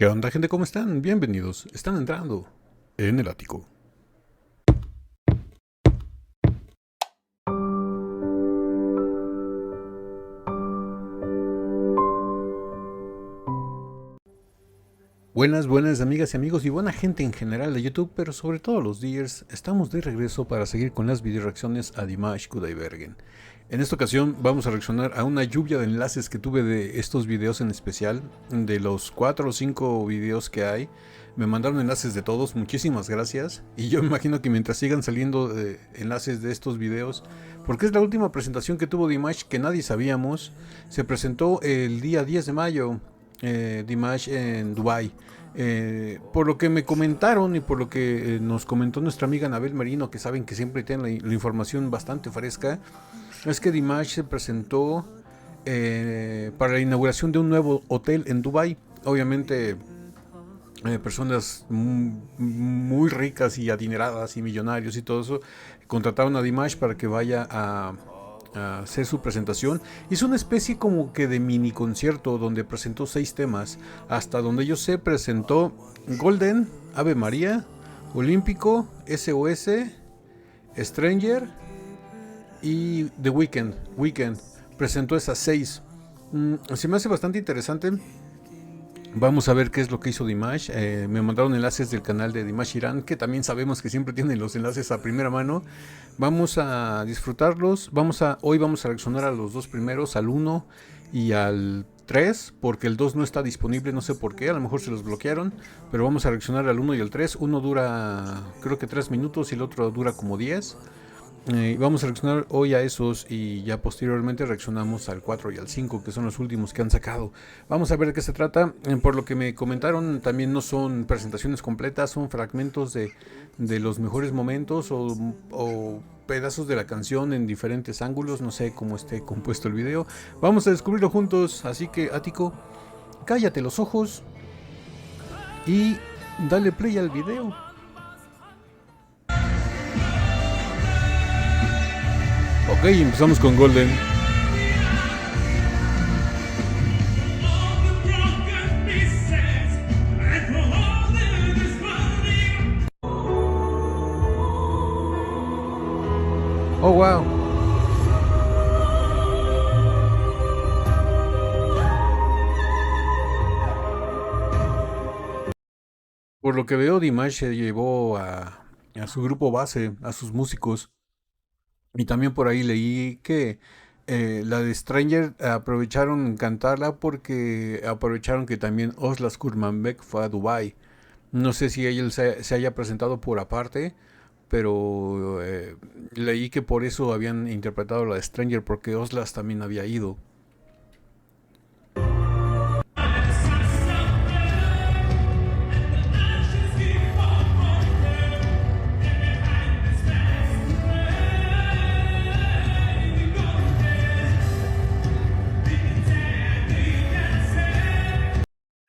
¿Qué onda, gente? ¿Cómo están? Bienvenidos. Están entrando en el ático. Buenas amigas y amigos y buena gente en general de YouTube, pero sobre todo los Deers. Estamos de regreso para seguir con las video reacciones a Dimash Kudaibergen. En esta ocasión vamos a reaccionar a una lluvia de enlaces que tuve de estos videos en especial. De los 4 o 5 videos que hay, me mandaron enlaces de todos, muchísimas gracias. Y yo me imagino que mientras sigan saliendo enlaces de estos videos, porque es la última presentación que tuvo Dimash que nadie sabíamos. Se presentó el día 10 de mayo, Dimash en Dubai. Por lo que me comentaron y por lo que nos comentó nuestra amiga Anabel Merino, que saben que siempre tienen la información bastante fresca, es que Dimash se presentó para la inauguración de un nuevo hotel en Dubai. Obviamente personas muy ricas y adineradas y millonarios y todo eso contrataron a Dimash para que vaya a hacer su presentación. Hizo una especie como que de mini concierto donde presentó 6 temas. Hasta donde yo sé, presentó Golden, Ave María, Olímpico, SOS, Stranger y The Weeknd. Presentó esas 6. Se me hace bastante interesante. Vamos a ver qué es lo que hizo Dimash. Me mandaron enlaces del canal de Dimash Irán, que también sabemos que siempre tienen los enlaces a primera mano. Vamos a disfrutarlos. Hoy vamos a reaccionar a los dos primeros, al 1 y al 3, porque el 2 no está disponible, no sé por qué, a lo mejor se los bloquearon. Pero vamos a reaccionar al 1 y al 3. Uno dura creo que 3 minutos y el otro dura como 10. Vamos a reaccionar hoy a esos y ya posteriormente reaccionamos al 4 y al 5, que son los últimos que han sacado. Vamos a ver de qué se trata. Por lo que me comentaron, también no son presentaciones completas, son fragmentos de los mejores momentos o pedazos de la canción en diferentes ángulos. No sé cómo esté compuesto el video. Vamos a descubrirlo juntos, así que Ático, cállate los ojos y dale play al video. Ok, empezamos con Golden. Oh, wow. Por lo que veo, Dimash se llevó a su grupo base, a sus músicos. Y también por ahí leí que la de Stranger aprovecharon cantarla porque aprovecharon que también Oslas Kurmanbek fue a Dubai. No sé si él se haya presentado por aparte, pero leí que por eso habían interpretado la de Stranger, porque Oslas también había ido.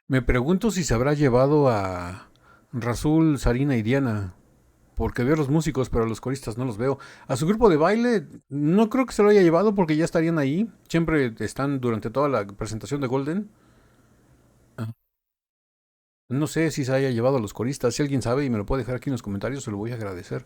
Me pregunto si se habrá llevado a Rasul, Sarina y Diana, porque veo a los músicos, pero a los coristas no los veo. A su grupo de baile no creo que se lo haya llevado porque ya estarían ahí. Siempre están durante toda la presentación de Golden. Ah, no sé si se haya llevado a los coristas. Si alguien sabe y me lo puede dejar aquí en los comentarios, se lo voy a agradecer.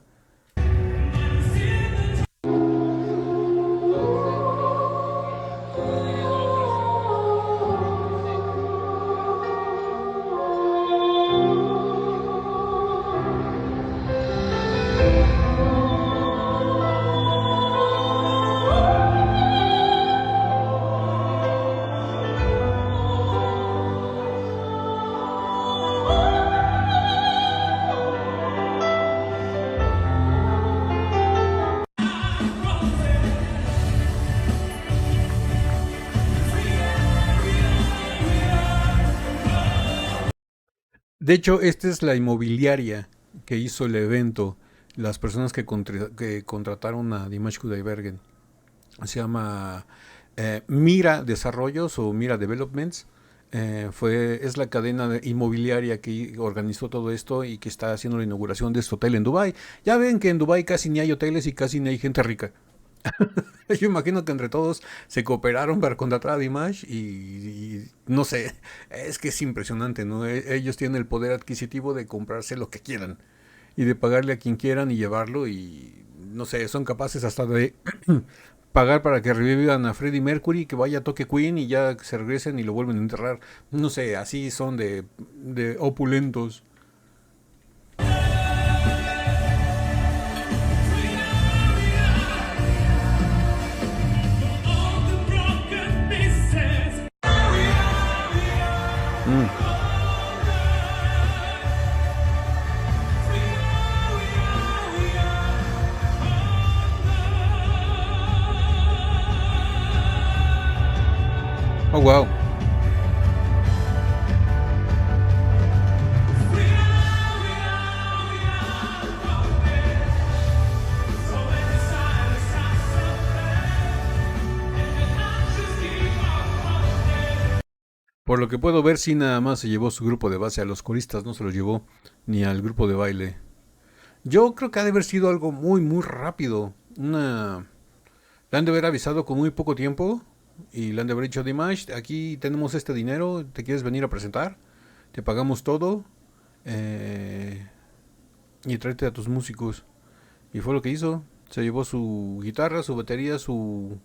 De hecho, esta es la inmobiliaria que hizo el evento. Las personas que contrataron a Dimash Kudaibergen. Se llama Mira Desarrollos o Mira Developments. Es la cadena inmobiliaria que organizó todo esto y que está haciendo la inauguración de este hotel en Dubai. Ya ven que en Dubai casi ni hay hoteles y casi ni hay gente rica. Yo imagino que entre todos se cooperaron para contratar a Dimash y no sé, es que es impresionante, ¿no? Ellos tienen el poder adquisitivo de comprarse lo que quieran y de pagarle a quien quieran y llevarlo y no sé, son capaces hasta de pagar para que revivan a Freddie Mercury, que vaya a toque Queen y ya se regresen y lo vuelven a enterrar. No sé, así son de opulentos. Mm. Oh, wow. Por lo que puedo ver, sí nada más se llevó su grupo de base, a los coristas no se los llevó, ni al grupo de baile. Yo creo que ha de haber sido algo muy, muy rápido. Le han de haber avisado con muy poco tiempo y le han de haber dicho, Dimash, aquí tenemos este dinero, ¿te quieres venir a presentar? Te pagamos todo eh, y tráete a tus músicos. Y fue lo que hizo. Se llevó su guitarra, su batería, su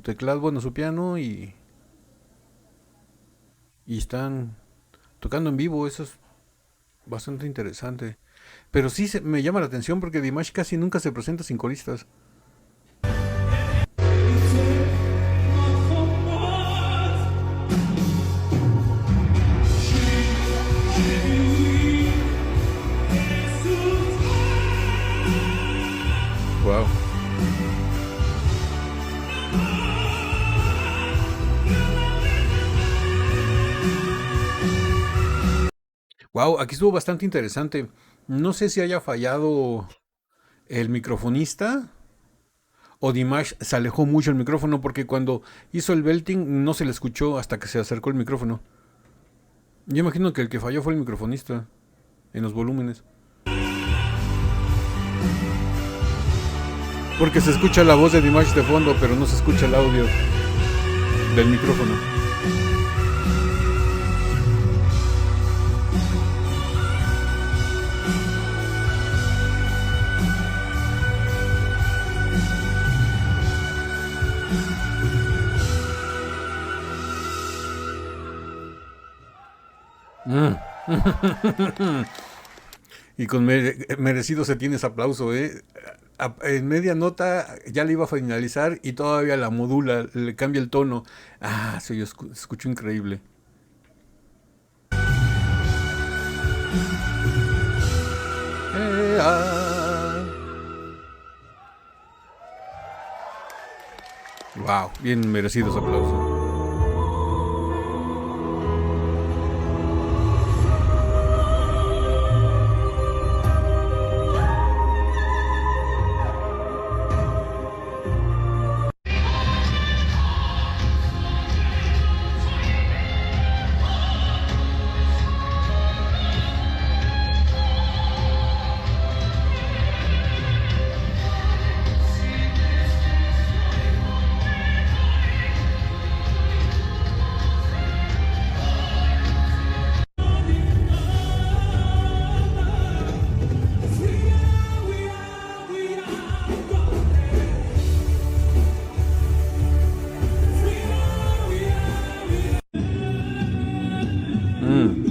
teclado, bueno, su piano y están tocando en vivo. Eso es bastante interesante. Pero sí me llama la atención porque Dimash casi nunca se presenta sin coristas. Wow. Wow, aquí estuvo bastante interesante. No sé si haya fallado el microfonista o Dimash se alejó mucho el micrófono porque cuando hizo el belting no se le escuchó hasta que se acercó el micrófono. Yo imagino que el que falló fue el microfonista en los volúmenes. Porque se escucha la voz de Dimash de fondo, pero no se escucha el audio del micrófono. Mm. Y con merecido se tiene ese aplauso, ¿eh? En media nota ya le iba a finalizar y todavía la modula, le cambia el tono. Ah, se escuchó increíble. Ah. Wow, bien merecidos aplausos. Mm.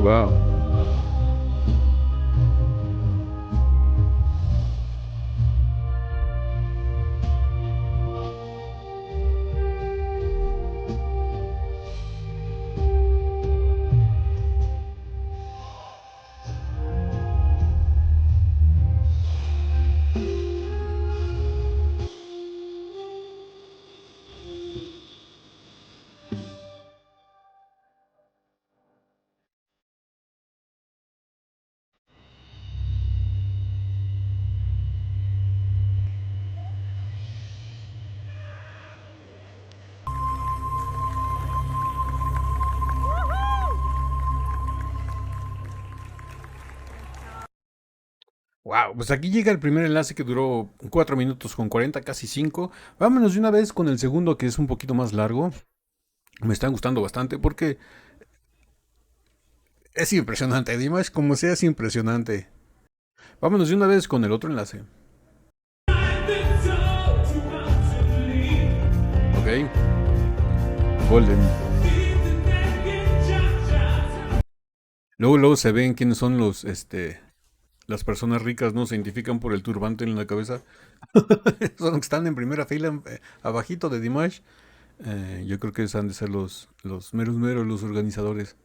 Wow. Wow, pues aquí llega el primer enlace que duró 4 minutos con 40, casi 5. Vámonos de una vez con el segundo que es un poquito más largo. Me están gustando bastante porque es impresionante. Dimash, como sea, es impresionante. Vámonos de una vez con el otro enlace. Ok, Golden. Luego se ven quiénes son las personas ricas, ¿no? Se identifican por el turbante en la cabeza. Son los que están en primera fila, abajito de Dimash. Yo creo que han de ser los meros meros, los organizadores.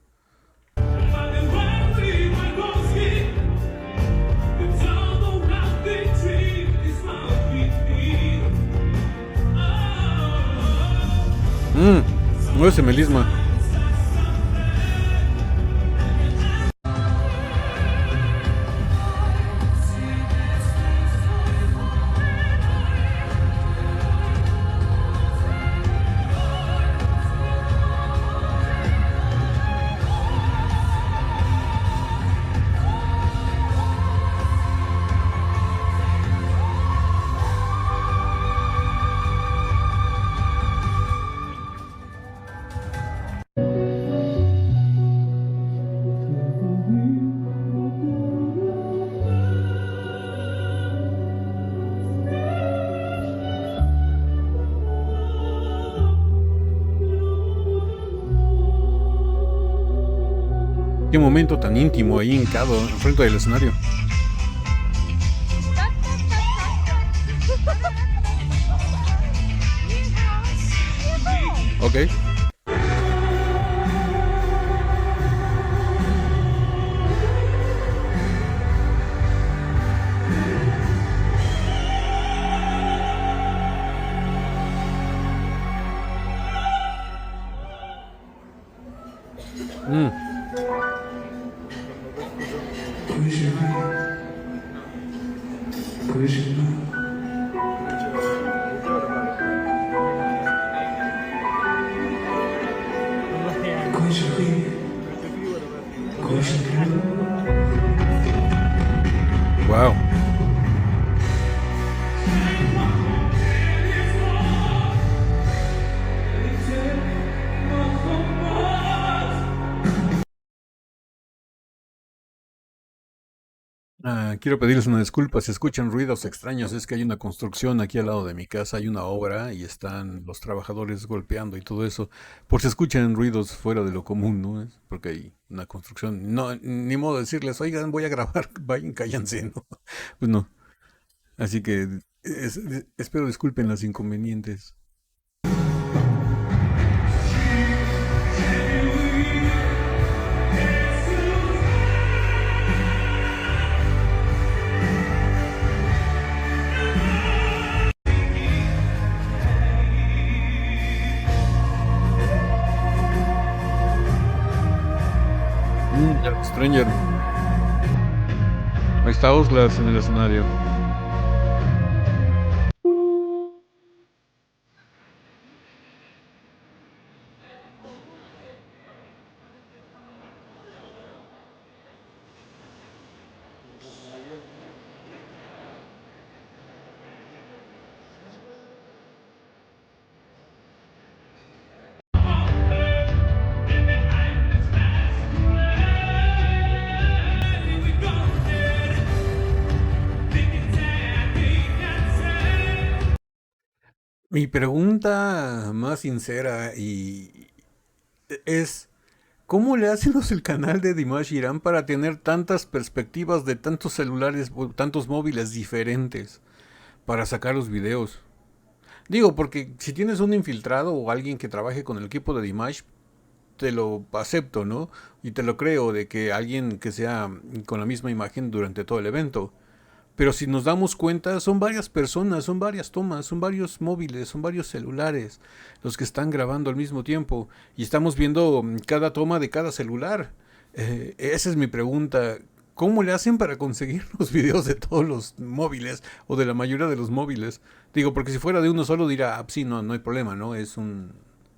No es Melisma. Qué momento tan íntimo ahí hincado enfrente del escenario. Ok. Mm. Wow. Quiero pedirles una disculpa si escuchan ruidos extraños. Es que hay una construcción aquí al lado de mi casa, hay una obra y están los trabajadores golpeando y todo eso. Por si escuchan ruidos fuera de lo común, ¿no? Es porque hay una construcción. No, ni modo de decirles, oigan, voy a grabar, vayan, cállense, ¿no? Pues no. Así que espero disculpen los inconvenientes. Stranger. Ahí está Oslas en el escenario. Mi pregunta más sincera es, ¿cómo le hacen los el canal de Dimash Irán para tener tantas perspectivas de tantos celulares, o tantos móviles diferentes para sacar los videos? Digo, porque si tienes un infiltrado o alguien que trabaje con el equipo de Dimash, te lo acepto, ¿no? Y te lo creo de que alguien que sea con la misma imagen durante todo el evento. Pero si nos damos cuenta, son varias personas, son varias tomas, son varios móviles, son varios celulares los que están grabando al mismo tiempo. Y estamos viendo cada toma de cada celular. Esa es mi pregunta. ¿Cómo le hacen para conseguir los videos de todos los móviles o de la mayoría de los móviles? Digo, porque si fuera de uno solo dirá, ah, sí, no, no hay problema, ¿no? Es un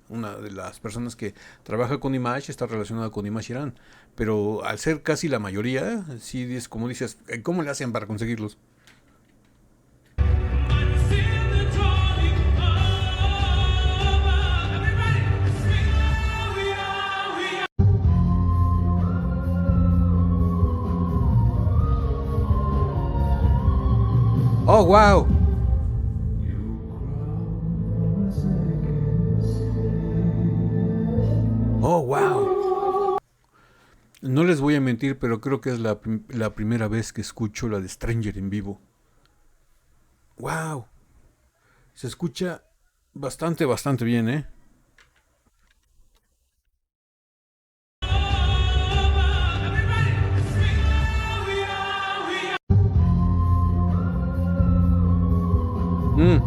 una de las personas que trabaja con Image está relacionada con Image Iran. Pero al ser casi la mayoría, sí es como dices, ¿cómo le hacen para conseguirlos? Oh, wow. Oh, wow. No les voy a mentir, pero creo que es la primera vez que escucho la de Stranger en vivo. Wow. Se escucha bastante bien, ¿eh? Mm.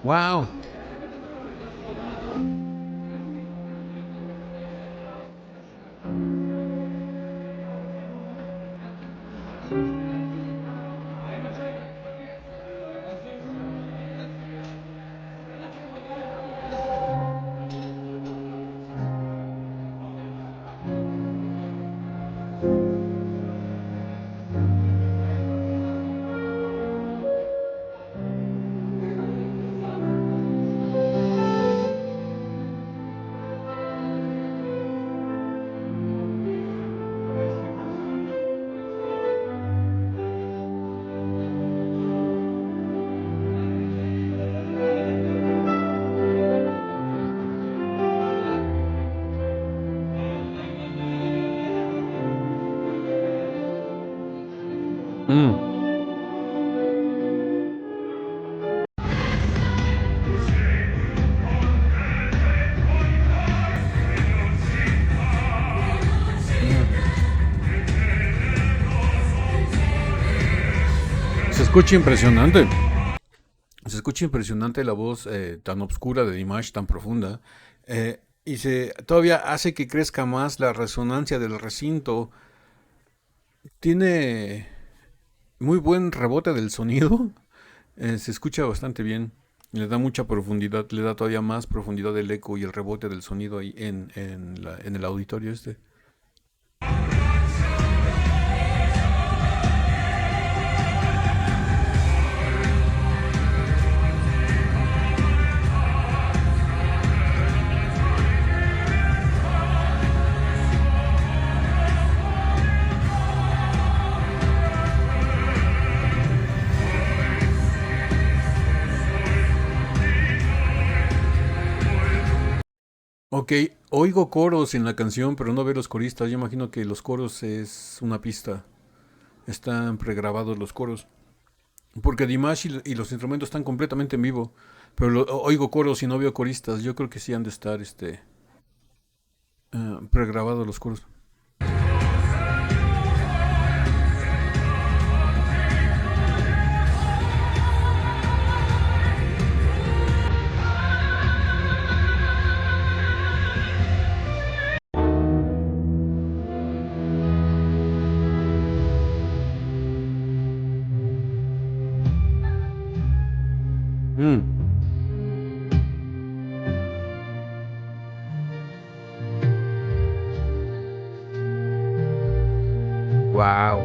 Wow. Mm. Se escucha impresionante. Se escucha impresionante la voz tan oscura de Dimash, tan profunda. Y se todavía hace que crezca más la resonancia del recinto. Tiene muy buen rebote del sonido. Se escucha bastante bien. Le da mucha profundidad, le da todavía más profundidad el eco y el rebote del sonido ahí en el auditorio este. Ok, oigo coros en la canción, pero no veo los coristas. Yo imagino que los coros es una pista. Están pregrabados los coros. Porque Dimash y los instrumentos están completamente en vivo. Pero oigo coros y no veo coristas. Yo creo que sí han de estar pregrabados los coros. Mm. Wow.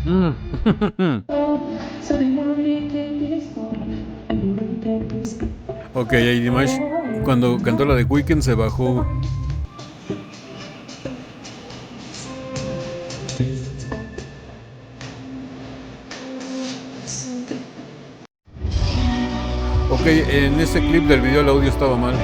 Mm. Ok, ahí Dimash, cuando cantó la de Weekend se bajó. Ok, en ese clip del video el audio estaba mal.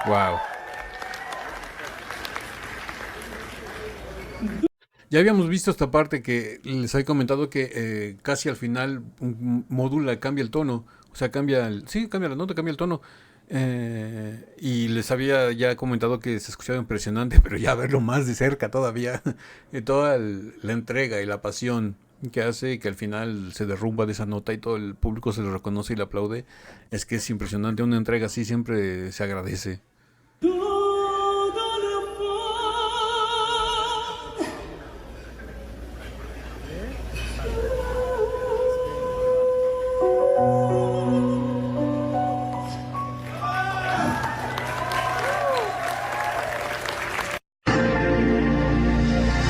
Wow. Ya habíamos visto esta parte que les había comentado que casi al final modula, cambia el tono. O sea, cambia sí, cambia la nota, cambia el tono. Y les había ya comentado que se escuchaba impresionante, pero ya verlo más de cerca todavía, toda la entrega y la pasión que hace que al final se derrumba de esa nota y todo el público se le reconoce y le aplaude, es que es impresionante. Una entrega así siempre se agradece.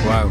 Wow.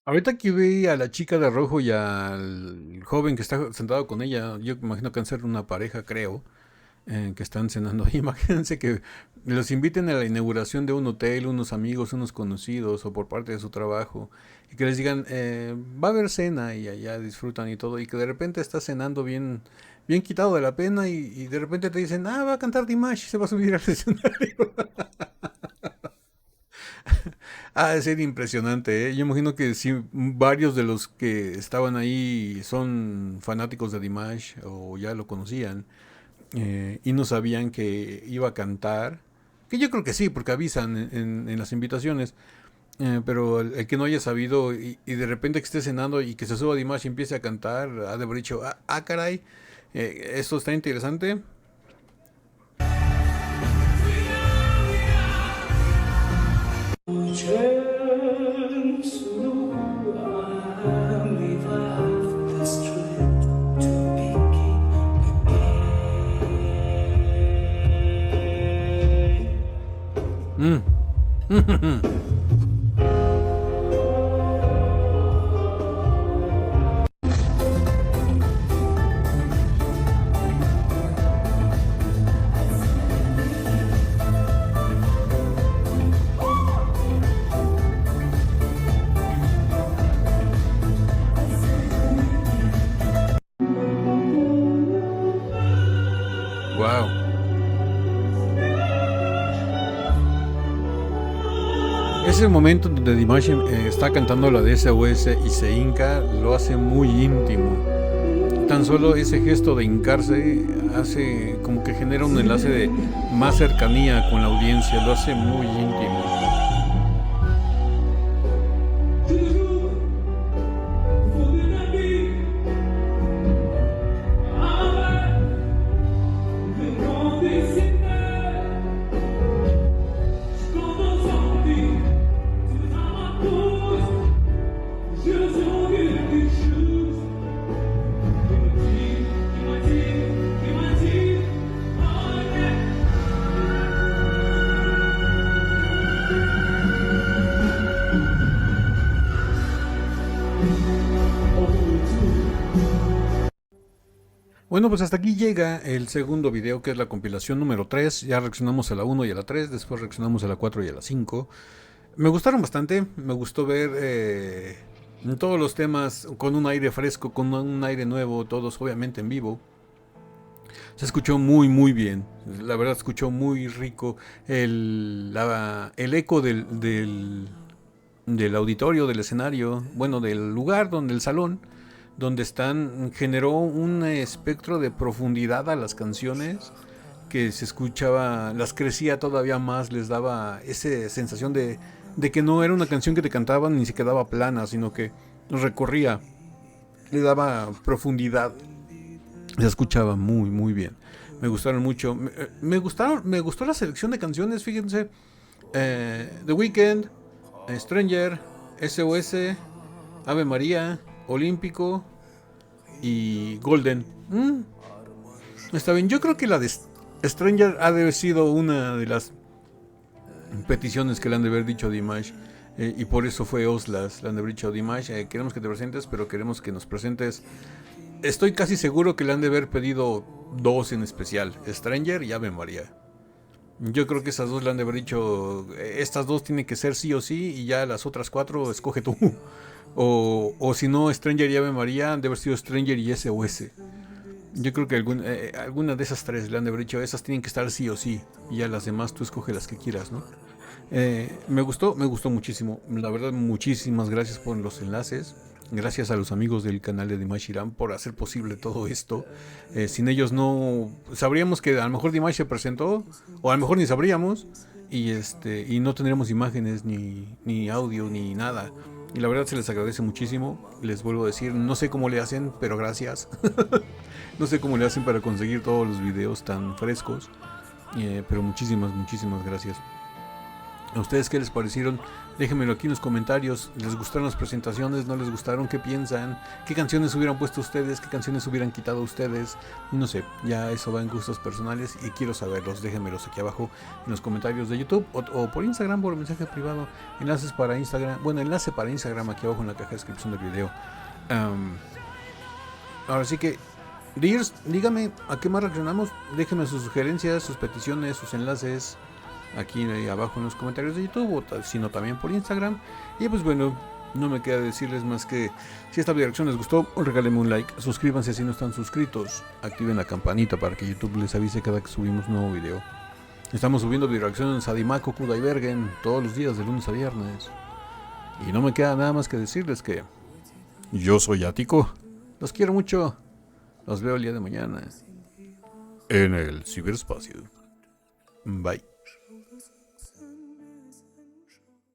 Ahorita que vi a la chica de rojo y al joven que está sentado con ella, yo imagino que han ser una pareja, creo, que están cenando. Imagínense que los inviten a la inauguración de un hotel, unos amigos, unos conocidos o por parte de su trabajo, y que les digan, va a haber cena y allá disfrutan y todo, y que de repente está cenando bien, bien quitado de la pena y de repente te dicen, va a cantar Dimash y se va a subir al escenario. De ser impresionante, ¿eh? Yo imagino que sí, varios de los que estaban ahí son fanáticos de Dimash o ya lo conocían y no sabían que iba a cantar. Que yo creo que sí, porque avisan en las invitaciones. Pero el que no haya sabido y de repente que esté cenando y que se suba Dimash y empiece a cantar, ha de haber dicho, caray, esto está interesante. Wow. Ese momento donde Dimash está cantando la de SOS y se hinca, lo hace muy íntimo. Tan solo ese gesto de hincarse hace como que genera un enlace de más cercanía con la audiencia, lo hace muy íntimo. Bueno, pues hasta aquí llega el segundo video, que es la compilación número 3. Ya reaccionamos a la 1 y a la 3, después reaccionamos a la 4 y a la 5. Me gustaron bastante, me gustó ver todos los temas con un aire fresco, con un aire nuevo, todos obviamente en vivo. Se escuchó muy, muy bien. La verdad, escuchó muy rico el eco del auditorio, del escenario, bueno, del lugar, donde el salón, donde están, generó un espectro de profundidad a las canciones que se escuchaba, las crecía todavía más, les daba esa sensación de que no era una canción que te cantaban ni se quedaba plana, sino que recorría, le daba profundidad. Se escuchaba muy, muy bien. Me gustaron mucho. Me gustó la selección de canciones, fíjense. The Weeknd, Stranger, SOS, Ave María, Olímpico y Golden. Está bien, yo creo que la de Stranger ha de haber sido una de las peticiones que le han de haber dicho a Dimash. Y por eso fue Oslas, le han de haber dicho a Dimash, queremos que te presentes, pero queremos que nos presentes. Estoy casi seguro que le han de haber pedido dos en especial, Stranger y Ave María. Yo creo que esas dos le han de haber dicho, estas dos tienen que ser sí o sí, y ya las otras cuatro escoge tú. O si no, Stranger y Ave María han de haber sido Stranger y SOS. Yo creo que alguna de esas tres le han de haber dicho, esas tienen que estar sí o sí, y ya las demás tú escoge las que quieras, ¿no? Me gustó muchísimo. La verdad, muchísimas gracias por los enlaces. Gracias a los amigos del canal de Dimash Irán por hacer posible todo esto. Sin ellos no sabríamos que a lo mejor Dimash se presentó, o a lo mejor ni sabríamos, y no tendríamos imágenes, ni audio, ni nada. Y la verdad se les agradece muchísimo. Les vuelvo a decir, no sé cómo le hacen, pero gracias. No sé cómo le hacen para conseguir todos los videos tan frescos. Pero muchísimas, muchísimas gracias. ¿A ustedes qué les parecieron? Déjenmelo aquí en los comentarios. ¿Les gustaron las presentaciones? ¿No les gustaron? ¿Qué piensan? ¿Qué canciones hubieran puesto ustedes? ¿Qué canciones hubieran quitado ustedes? No sé, ya eso va en gustos personales y quiero saberlos. Déjenmelos aquí abajo en los comentarios de YouTube o por Instagram, por mensaje privado. Enlaces para Instagram. Bueno, enlace para Instagram aquí abajo en la caja de descripción del video. Ahora sí que, Dears, dígame a qué más reaccionamos. Déjenme sus sugerencias, sus peticiones, sus enlaces aquí abajo en los comentarios de YouTube, o sino también por Instagram. Y pues bueno, no me queda decirles más que si esta reacción les gustó, regálenme un like, suscríbanse si no están suscritos, activen la campanita para que YouTube les avise cada que subimos un nuevo video. Estamos subiendo reacciones a Dimako Kudai Bergen todos los días de lunes a viernes. Y no me queda nada más que decirles que yo soy Ático. Los quiero mucho. Los veo el día de mañana en el ciberespacio. Bye.